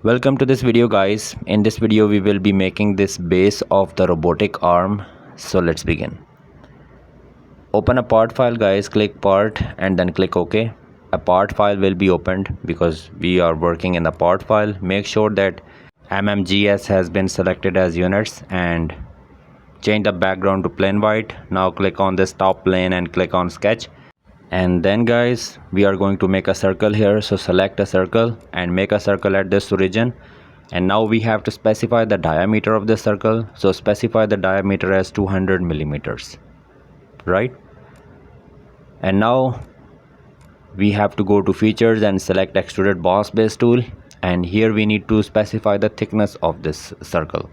Welcome to this video guys. In this video we will be making this base of the robotic arm. So let's begin. Open a part file guys, click part and then click OK. A part file will be opened because we are working in the part file. Make sure that MMGS has been selected as units and change the background to plain white. Now click on this top plane and click on sketch. And then guys, we are going to make a circle here, so select a circle and make a circle at this origin. And now we have to specify the diameter of the circle, so specify the diameter as 200 millimeters, right? And now we have to go to features and select extruded boss base tool, and here we need to specify the thickness of this circle.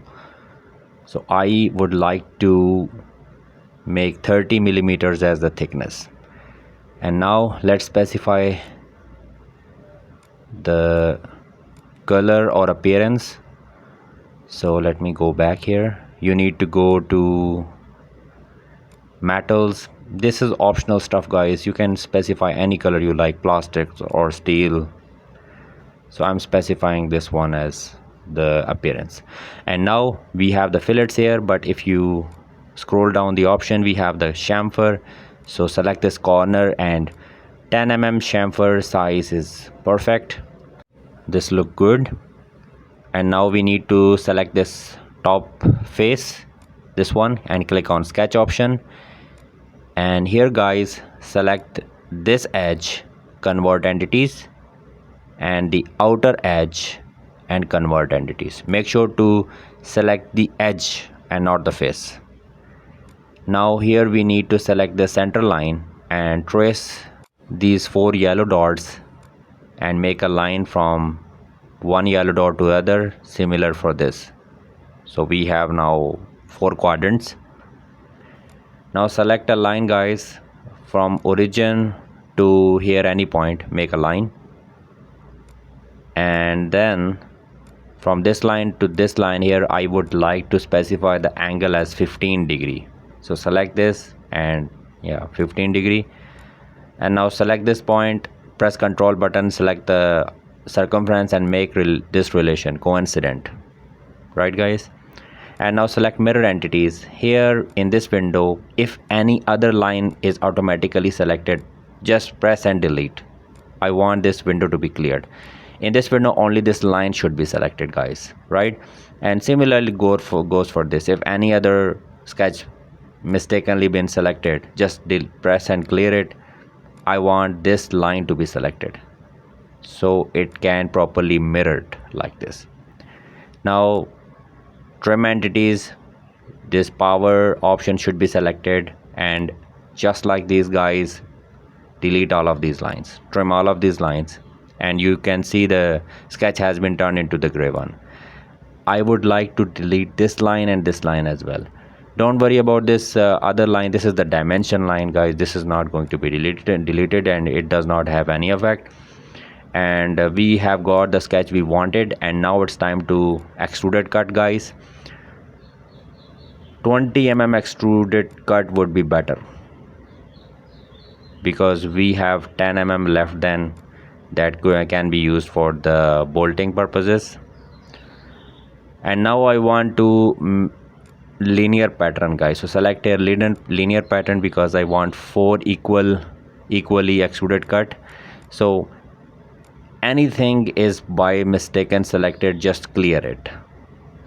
So I would like to make 30 millimeters as the thickness. And now let's specify the color or appearance. So let me go back here. You need to go to metals. This is optional stuff guys. You can specify any color you like, plastics or steel. So I'm specifying this one as the appearance. And now we have the fillets here, but if you scroll down the option, we have the chamfer. So select this corner and 10 mm chamfer size is perfect. This look good. And now we need to select this top face, this one, and click on sketch option. And here guys, select this edge, convert entities, and the outer edge and convert entities. Make sure to select the edge and not the face. Now here we need to select the center line and trace these 4 yellow dots and make a line from one yellow dot to other, similar for this. So we have now 4 quadrants. Now select a line guys, from origin to here any point, make a line, and then from this line to this line here I would like to specify the angle as 15 degree. So select this and 15 degree. And now select this point, press Ctrl button, select the circumference and make this relation coincident, right guys? And now select mirror entities. Here in this window, if any other line is automatically selected, just press and delete. I want this window to be cleared. In this window only this line should be selected guys, right? And similarly goes for this. If any other sketch mistakenly been selected, just press and clear it. I want this line to be selected so it can properly mirror it like this. Now trim entities, this power option should be selected, and just like these guys, delete all of these lines, trim all of these lines, and you can see the sketch has been turned into the gray one. I would like to delete this line and this line as well. Don't worry about this other line. This is the dimension line guys. This is not going to be deleted and it does not have any effect. And we have got the sketch we wanted, and now it's time to extruded cut guys. 20 mm extruded cut would be better because we have 10 mm left, then that can be used for the bolting purposes. And now I want to linear pattern guys. So select a linear pattern because I want 4 equally extruded cut. So anything is by mistaken selected, just clear it,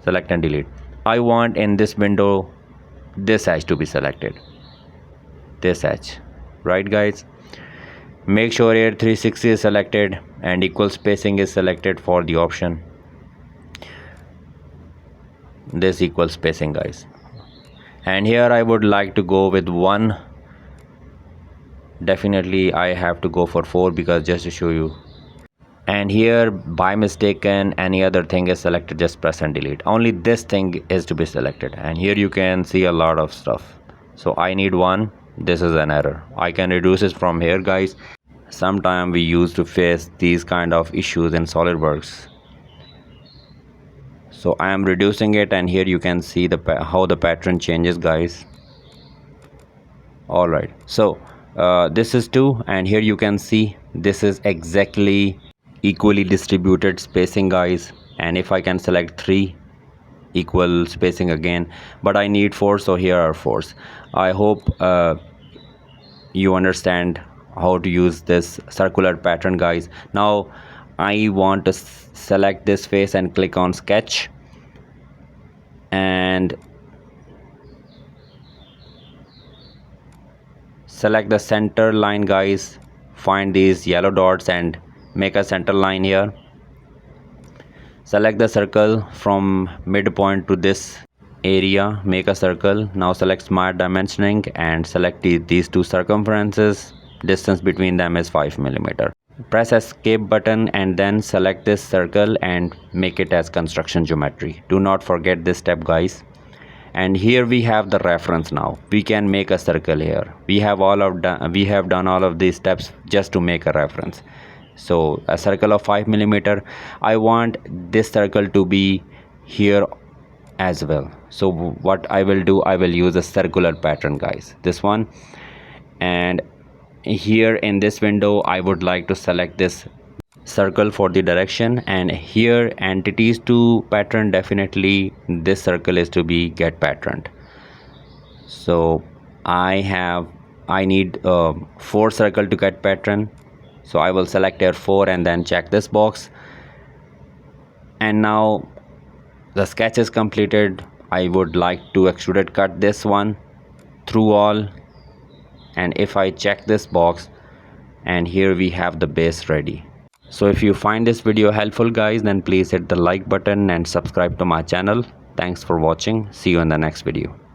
select and delete. I want in this window this edge to be selected, this edge, right guys? Make sure here 360 is selected and equal spacing is selected for the option, this equal spacing guys. And here I would like to go with 1. Definitely I have to go for 4 because just to show you. And here by mistaken any other thing is selected, just press and delete. Only this thing is to be selected, and here you can see a lot of stuff. So I need 1. This is an error. I can reduce it from here guys. Sometimes we used to face these kind of issues in SolidWorks. So I am reducing it, and here you can see how the pattern changes guys. All right, so this is 2, and here you can see this is exactly equally distributed spacing guys, and if I can select 3 equal spacing again, but I need 4, so here are 4s. I hope you understand how to use this circular pattern, guys. Now I want to select this face and click on sketch, and select the center line, guys. Find these yellow dots and make a center line here. Select the circle from midpoint to this area, make a circle. Now select smart dimensioning and select these 2 circumferences. Distance between them is 5 mm. Press escape button and then select this circle and make it as construction geometry. Do not forget this step, guys. And here we have the reference. Now we can make a circle here. We have done all of these steps just to make a reference. So a circle of 5 mm. I want this circle to be here as well. So what I will do, I will use a circular pattern, guys, this one. And here in this window I would like to select this circle for the direction, and here entities to pattern, definitely this circle is to be get patterned. So I need 4 circle to get pattern, so I will select here 4 and then check this box. And now the sketch is completed. I would like to extruded cut this one through all, and if I check this box, and here we have the base ready. So if you find this video helpful, guys, then please hit the like button and subscribe to my channel. Thanks for watching. See you in the next video.